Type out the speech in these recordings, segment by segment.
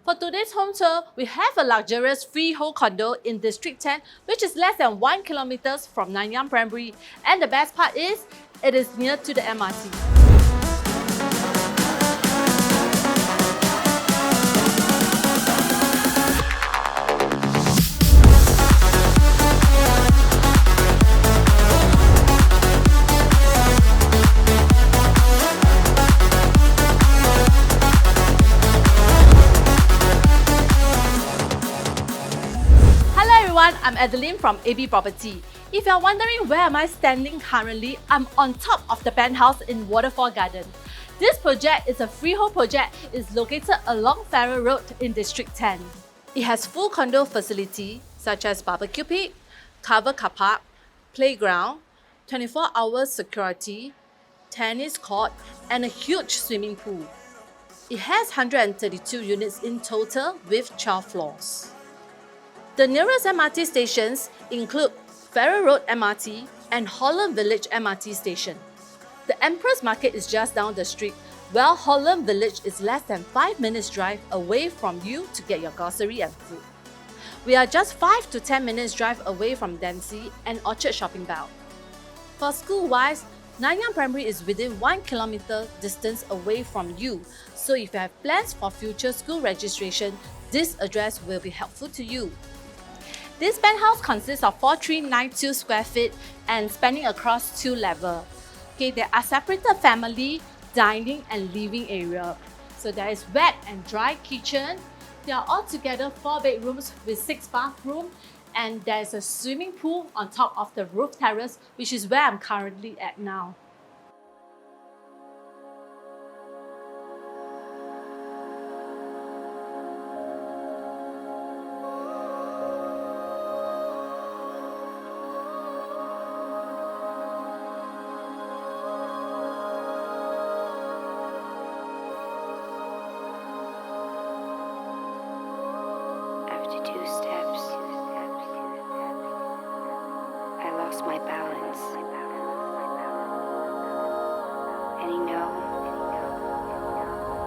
For today's home tour, we have a luxurious freehold condo in District 10, which is less than 1 kilometer from Nanyang Primary. And the best part is, it is near to the MRT. I'm Adeline from AB Property. If you're wondering where am I standing currently, I'm on top of the penthouse in Waterfall Gardens. This project is a freehold project. It's located along Farrer Road in District 10. It has full condo facility such as barbecue pit, covered car park, playground, 24-hour security, tennis court, and a huge swimming pool. It has 132 units in total with 12 floors. The nearest MRT stations include Farrer Road MRT and Holland Village MRT Station. The Empress Market is just down the street, while Holland Village is less than 5 minutes drive away from you to get your grocery and food. We are just 5 to 10 minutes drive away from Dempsey and Orchard Shopping Belt. For school-wise, Nanyang Primary is within 1 kilometer distance away from you, so if you have plans for future school registration, this address will be helpful to you. This penthouse consists of 4,392 square feet and spanning across 2 levels. Okay, there are separated family, dining and living area. So there is wet and dry kitchen. There are altogether 4 bedrooms with 6 bathrooms, and there is a swimming pool on top of the roof terrace, which is where I'm currently at now. After 2 steps, I lost my balance. And you know,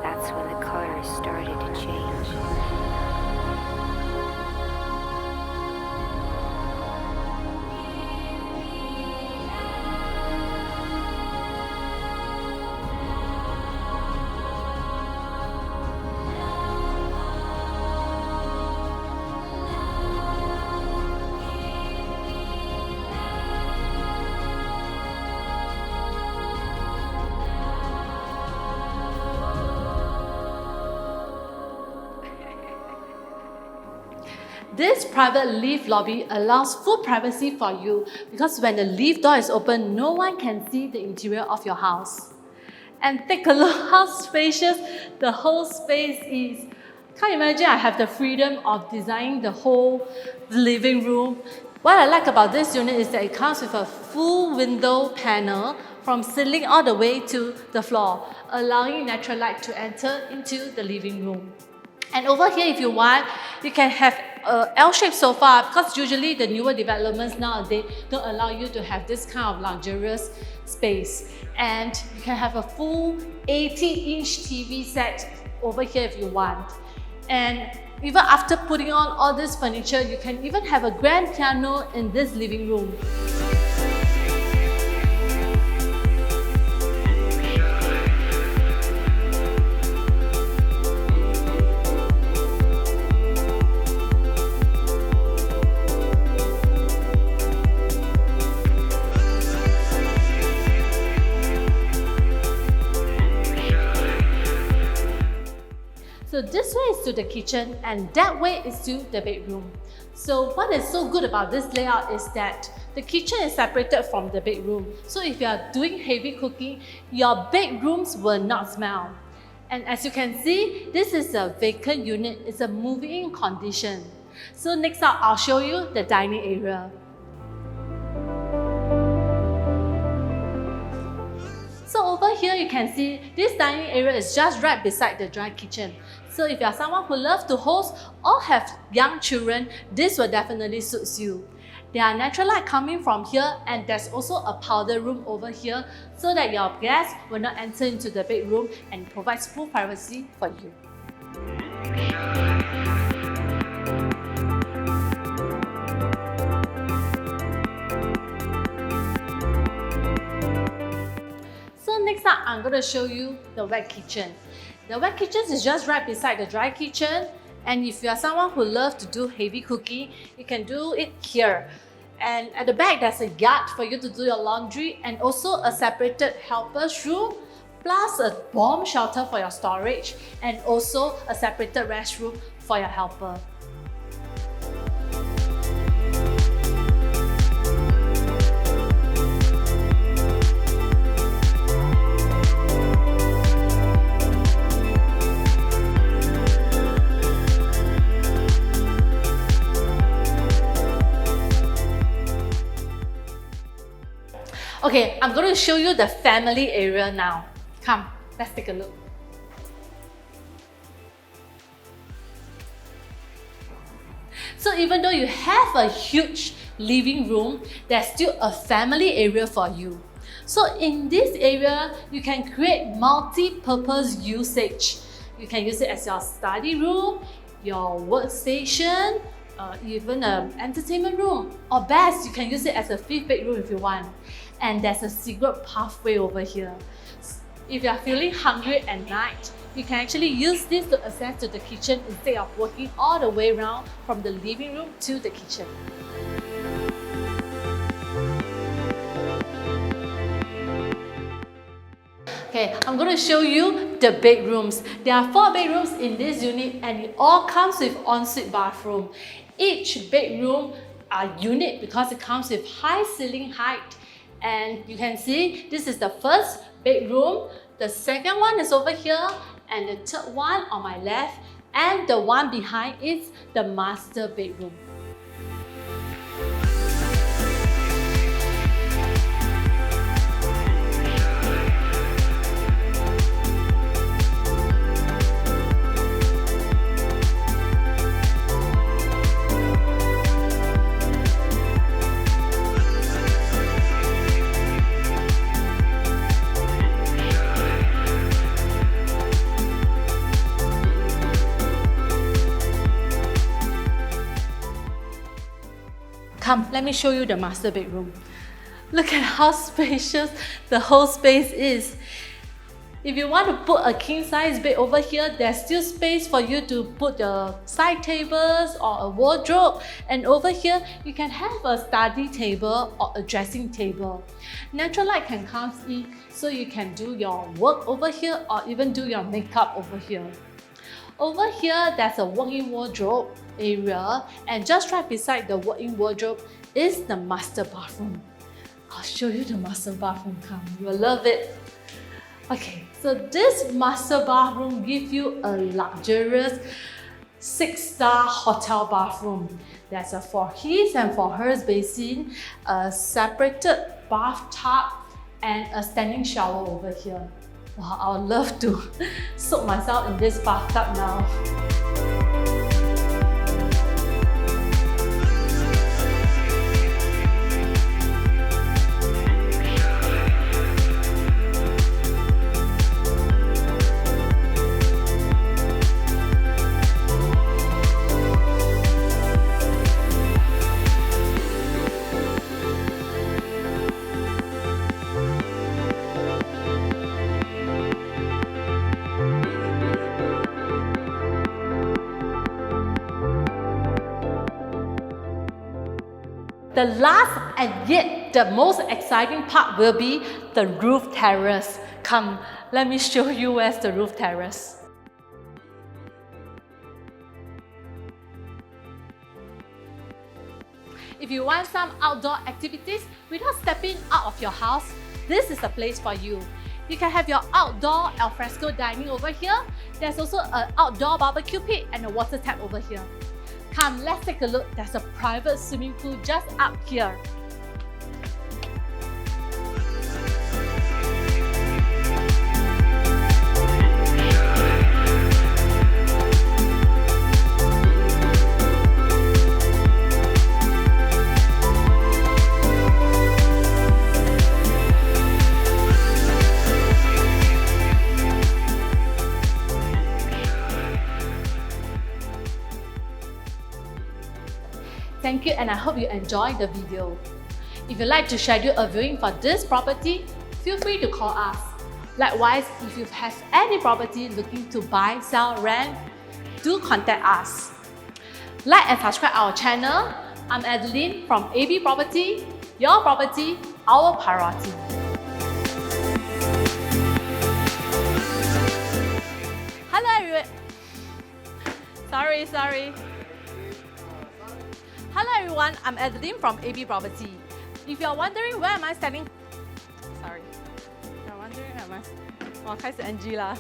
that's when the colors started to change. This private lift lobby allows full privacy for you because when the lift door is open, no one can see the interior of your house. And take a look how spacious the whole space is. Can't imagine I have the freedom of designing the whole living room. What I like about this unit is that it comes with a full window panel from ceiling all the way to the floor, allowing natural light to enter into the living room. And over here, if you want, you can have an L-shaped sofa because usually the newer developments nowadays don't allow you to have this kind of luxurious space. And you can have a full 80-inch TV set over here if you want. And even after putting on all this furniture, you can even have a grand piano in this living room. So this way is to the kitchen and that way is to the bedroom. So what is so good about this layout is that the kitchen is separated from the bedroom. So if you are doing heavy cooking, your bedrooms will not smell. And as you can see, this is a vacant unit. It's a moving-in condition. So next up, I'll show you the dining area. So over here you can see this dining area is just right beside the dry kitchen. So if you are someone who loves to host or have young children, this will definitely suit you. There are natural light coming from here, and there's also a powder room over here so that your guests will not enter into the bedroom and provides full privacy for you. I'm going to show you the wet kitchen. The wet kitchen is just right beside the dry kitchen, and if you are someone who loves to do heavy cooking, you can do it here. And at the back, there's a yard for you to do your laundry, and also a separated helper's room, plus a bomb shelter for your storage, and also a separated restroom for your helper. Okay, I'm going to show you the family area now. Come, let's take a look. So even though you have a huge living room, there's still a family area for you. So in this area, you can create multi-purpose usage. You can use it as your study room, your workstation, even an entertainment room. Or best, you can use it as a 5th bedroom if you want. And there's a secret pathway over here. If you are feeling hungry at night, you can actually use this to access to the kitchen instead of walking all the way around from the living room to the kitchen. Okay, I'm going to show you the bedrooms. There are 4 bedrooms in this unit, and it all comes with ensuite bathroom. Each bedroom are unique because it comes with high ceiling height. And you can see this is the first bedroom, the second one is over here, and the third one on my left, and the one behind is the master bedroom. Come, let me show you the master bedroom. Look at how spacious the whole space is. If you want to put a king-size bed over here, there's still space for you to put your side tables or a wardrobe. And over here, you can have a study table or a dressing table. Natural light can come in, so you can do your work over here or even do your makeup over here. Over here, there's a walk-in wardrobe area, and just right beside the walk-in wardrobe is the master bathroom. I'll show you the master bathroom. Come, you will love it. Okay, so this master bathroom gives you a luxurious 6-star hotel bathroom. There's a for his and for hers basin, a separated bathtub, and a standing shower over here. Wow, I would love to soak myself in this bathtub now. The last and yet the most exciting part will be the roof terrace. Come, let me show you where's the roof terrace. If you want some outdoor activities without stepping out of your house, this is the place for you. You can have your outdoor alfresco dining over here. There's also an outdoor barbecue pit and a water tap over here. Come, let's take a look. There's a private swimming pool just up here. Thank you, and I hope you enjoyed the video. If you'd like to schedule a viewing for this property, feel free to call us. Likewise, if you have any property looking to buy, sell, rent, do contact us. Like and subscribe our channel. I'm Adeline from AB Property. Your property, our priority. Hello everyone. Sorry. Hello everyone, I'm Adeline from AB Property. If you're wondering where am I standing, sorry. You're wondering where am I? 我开始 NG 啦。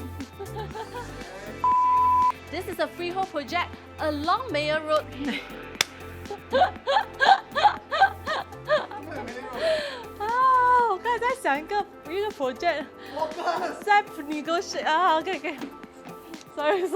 This is a freehold project along Mayor Road. 我刚才在想一个 project， 在 negotiate 啊，OK， sorry。